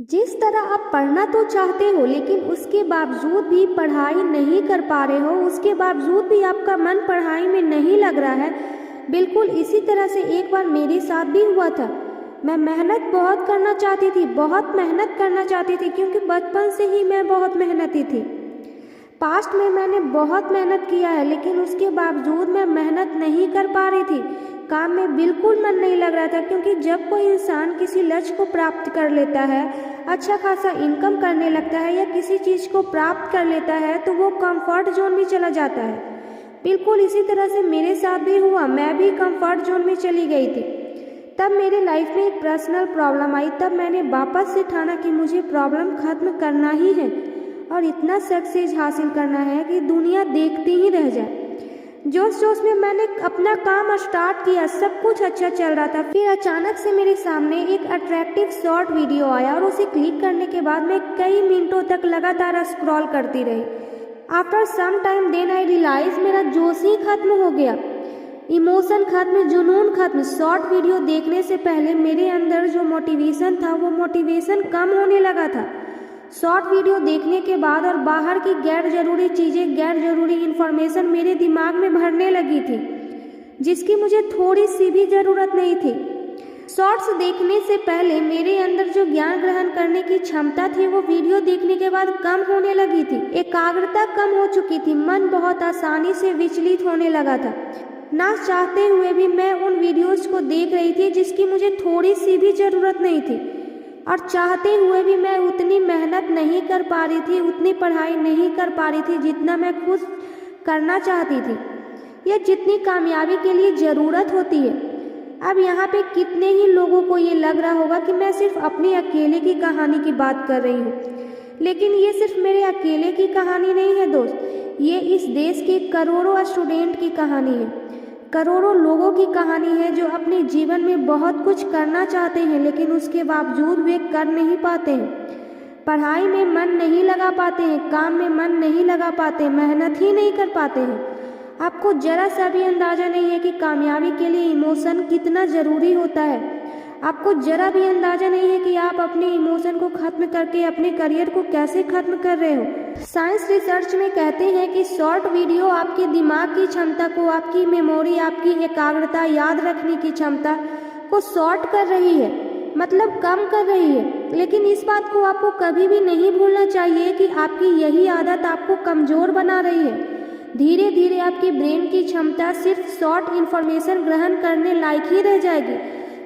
जिस तरह आप पढ़ना तो चाहते हो लेकिन उसके बावजूद भी पढ़ाई नहीं कर पा रहे हो, उसके बावजूद भी आपका मन पढ़ाई में नहीं लग रहा है, बिल्कुल इसी तरह से एक बार मेरे साथ भी हुआ था। मैं मेहनत बहुत करना चाहती थी, बहुत मेहनत करना चाहती थी, क्योंकि बचपन से ही मैं बहुत मेहनती थी। पास्ट में मैंने बहुत मेहनत किया है, लेकिन उसके बावजूद मैं मेहनत नहीं कर पा रही थी। काम में बिल्कुल मन नहीं लग रहा था, क्योंकि जब कोई इंसान किसी लक्ष्य को प्राप्त कर लेता है, अच्छा खासा इनकम करने लगता है या किसी चीज़ को प्राप्त कर लेता है, तो वो कंफर्ट जोन में चला जाता है। बिल्कुल इसी तरह से मेरे साथ भी हुआ, मैं भी कंफर्ट जोन में चली गई थी। तब मेरे लाइफ में एक पर्सनल प्रॉब्लम आई, तब मैंने वापस से ठाना कि मुझे प्रॉब्लम खत्म करना ही है और इतना सक्सेस हासिल करना है कि दुनिया देखती ही रह जाए। जोश जोश में मैंने अपना काम स्टार्ट किया, सब कुछ अच्छा चल रहा था। फिर अचानक से मेरे सामने एक अट्रैक्टिव शॉर्ट वीडियो आया और उसे क्लिक करने के बाद मैं कई मिनटों तक लगातार स्क्रॉल करती रही। After some time then I realise मेरा जोश ही खत्म हो गया, इमोशन खत्म, जुनून खत्म। शॉर्ट वीडियो देखने से पहले मेरे अंदर जो मोटिवेशन था वो मोटिवेशन कम होने लगा था। शॉर्ट वीडियो देखने के बाद और बाहर की गैर जरूरी चीज़ें, गैर जरूरी इन्फॉर्मेशन मेरे दिमाग में भरने लगी थी, जिसकी मुझे थोड़ी सी भी ज़रूरत नहीं थी। शॉर्ट्स देखने से पहले मेरे अंदर जो ज्ञान ग्रहण करने की क्षमता थी वो वीडियो देखने के बाद कम होने लगी थी। एकाग्रता कम हो चुकी थी, मन बहुत आसानी से विचलित होने लगा था। ना चाहते हुए भी मैं उन वीडियोज़ को देख रही थी जिसकी मुझे थोड़ी सी भी ज़रूरत नहीं थी, और चाहते हुए भी मैं उतनी मेहनत नहीं कर पा रही थी, उतनी पढ़ाई नहीं कर पा रही थी जितना मैं खुद करना चाहती थी या जितनी कामयाबी के लिए ज़रूरत होती है। अब यहाँ पे कितने ही लोगों को ये लग रहा होगा कि मैं सिर्फ अपने अकेले की कहानी की बात कर रही हूँ, लेकिन ये सिर्फ मेरे अकेले की कहानी नहीं है दोस्त, ये इस देश के करोड़ों स्टूडेंट की कहानी है, करोड़ों लोगों की कहानी है जो अपने जीवन में बहुत कुछ करना चाहते हैं लेकिन उसके बावजूद वे कर नहीं पाते हैं। पढ़ाई में मन नहीं लगा पाते हैं, काम में मन नहीं लगा पाते, मेहनत ही नहीं कर पाते हैं। आपको जरा सा भी अंदाज़ा नहीं है कि कामयाबी के लिए इमोशन कितना ज़रूरी होता है। आपको जरा भी अंदाज़ा नहीं है कि आप अपने इमोशन को ख़त्म करके अपने करियर को कैसे ख़त्म कर रहे हो। साइंस रिसर्च में कहते हैं कि शॉर्ट वीडियो आपके दिमाग की क्षमता को, आपकी मेमोरी, आपकी एकाग्रता, याद रखने की क्षमता को शॉर्ट कर रही है, मतलब कम कर रही है। लेकिन इस बात को आपको कभी भी नहीं भूलना चाहिए कि आपकी यही आदत आपको कमज़ोर बना रही है। धीरे धीरे आपकी ब्रेन की क्षमता सिर्फ शॉर्ट इन्फॉर्मेशन ग्रहण करने लायक ही रह जाएगी।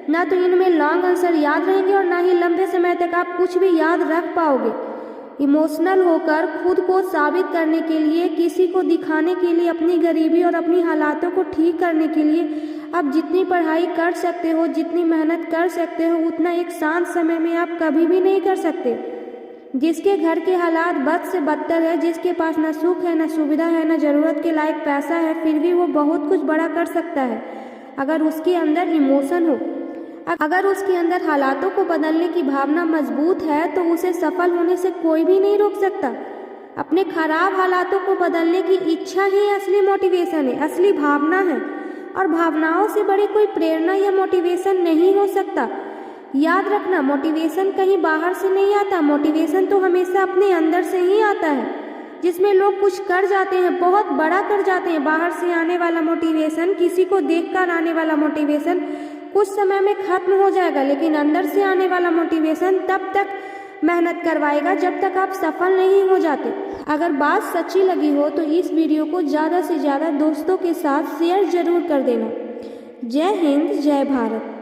ना तो इनमें लॉन्ग आंसर याद रहेंगे और ना ही लंबे समय तक आप कुछ भी याद रख पाओगे। इमोशनल होकर खुद को साबित करने के लिए, किसी को दिखाने के लिए, अपनी गरीबी और अपनी हालातों को ठीक करने के लिए आप जितनी पढ़ाई कर सकते हो, जितनी मेहनत कर सकते हो, उतना एक शांत समय में आप कभी भी नहीं कर सकते। जिसके घर के हालात बद से बदतर है, जिसके पास ना सुख है, ना सुविधा है, ना ज़रूरत के लायक पैसा है, फिर भी वो बहुत कुछ बड़ा कर सकता है अगर उसके अंदर इमोशन हो। अगर उसके अंदर हालातों को बदलने की भावना मजबूत है तो उसे सफल होने से कोई भी नहीं रोक सकता। अपने खराब हालातों को बदलने की इच्छा ही असली मोटिवेशन है, असली भावना है, और भावनाओं से बड़ी कोई प्रेरणा या मोटिवेशन नहीं हो सकता। याद रखना, मोटिवेशन कहीं बाहर से नहीं आता, मोटिवेशन तो हमेशा अपने अंदर से ही आता है, जिसमें लोग कुछ कर जाते हैं, बहुत बड़ा कर जाते हैं। बाहर से आने वाला मोटिवेशन, किसी को देखकर आने वाला मोटिवेशन कुछ समय में खत्म हो जाएगा, लेकिन अंदर से आने वाला मोटिवेशन तब तक मेहनत करवाएगा जब तक आप सफल नहीं हो जाते। अगर बात सच्ची लगी हो तो इस वीडियो को ज़्यादा से ज़्यादा दोस्तों के साथ शेयर जरूर कर देना। जय हिंद, जय भारत।